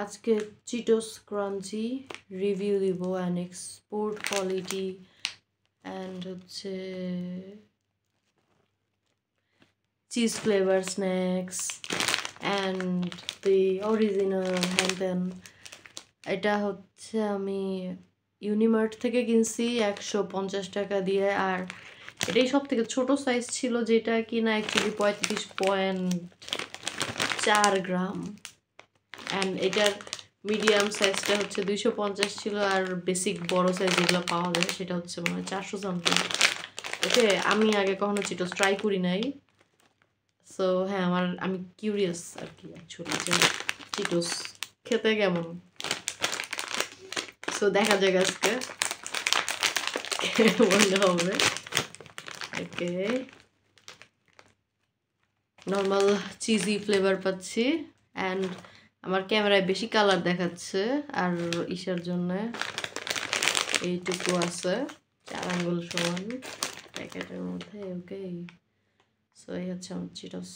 আজকে Cheetos crunchy review দিব and export quality and হচ্ছে cheese flavour snacks and the original হ্যান্ডেন। এটা হচ্ছে আমি ইউনিমার্ট থেকে কিনছি 150 টাকা দিয়ে। আর এটাই সব থেকে ছোটো সাইজ ছিল, যেটা কিনা অ্যাকচুয়ালি 35.4 গ্রাম। অ্যান্ড এটার মিডিয়াম সাইজটা হচ্ছে 250 ছিল, আর বেসিক বড় সাইজ যেগুলো পাওয়া যায় সেটা হচ্ছে মনে হয় 400 সামথিং। ওকে, আমি আগে কখনো চিটোস ট্রাই করি নাই, সো হ্যাঁ আমি কিউরিয়াস আর কি অ্যাকচুয়ালি যে চিটোস খেতে কেমন। সো দেখা যাক আজকে মনে হবে। ওকে, নর্মাল চিজি ফ্লেভার পাচ্ছি অ্যান্ড আমার ক্যামেরায় বেশি কালার দেখাচ্ছে, আর ইসের জন্য এইটুকু আছে 4 আঙ্গুল সমান প্যাকেটের মধ্যে। ওকে, সো এই হচ্ছে আমার চিটোস।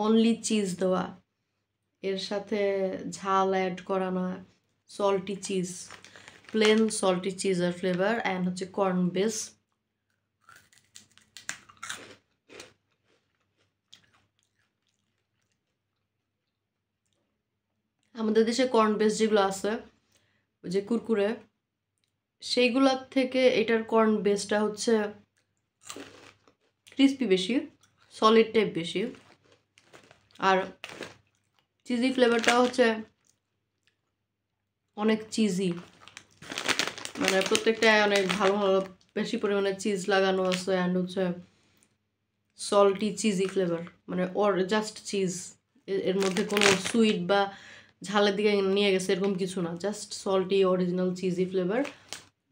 অনলি চিজ দেওয়া, এর সাথে ঝাল অ্যাড করা না, সল্টি চিজ, প্লেন সল্টি চিজের ফ্লেভার অ্যান্ড হচ্ছে কর্ন বেস। আমাদের দেশে কর্ন বেস যেগুলো আছে ওই যে কুরকুরে, সেইগুলোর থেকে এটার কর্ন বেসটা হচ্ছে ক্রিস্পি বেশি, সলিড টাইপ বেশি, আর চিজি ফ্লেভারটাও হচ্ছে অনেক চিজি, মানে প্রত্যেকটায় অনেক ভালো ভালো বেশি পরিমাণে চিজ লাগানো আছে অ্যান্ড হচ্ছে সল্টি চিজি ফ্লেভার, মানে ওর জাস্ট চিজ, এর মধ্যে কোনো সুইট বা ঝালের দিকে নিয়ে গেছে এরকম কিছু না, just salty original cheesy flavour.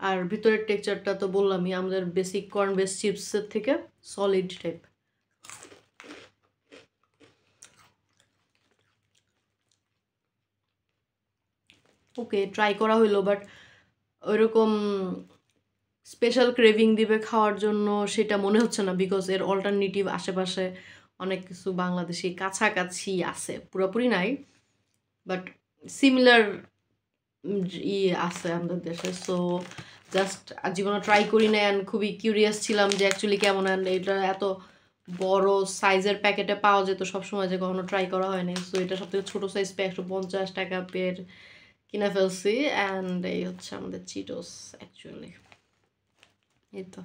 আর ভিতরের টেক্সচারটা তো বললামই, আমাদের বেসিক কর্ন বেস চিপসের থেকে সলিড টাইপ। ওকে, ট্রাই করা হইলো, বাট ওইরকম স্পেশাল ক্রেভিং দিবে খাওয়ার জন্য সেটা মনে হচ্ছে না, বিকজ এর অল্টারনেটিভ আশেপাশে অনেক কিছু বাংলাদেশি কাছাকাছি আছে, পুরোপুরি নাই বাট সিমিলার আছে আমাদের দেশে। সো জাস্ট জীবনে ট্রাই করি না, অ্যান্ড খুবই কিউরিয়াস ছিলাম যে অ্যাকচুয়ালি কেমন, অ্যান্ড এটা এত বড় সাইজের প্যাকেটে পাওয়া যেত সবসময়, যে কখনো ট্রাই করা হয়নি। সো এটা সব থেকে ছোটো সাইজ 150 টাকা পের কিনে ফেলছি, অ্যান্ড এই হচ্ছে আমাদের চিটোস অ্যাকচুয়ালি। এই তো।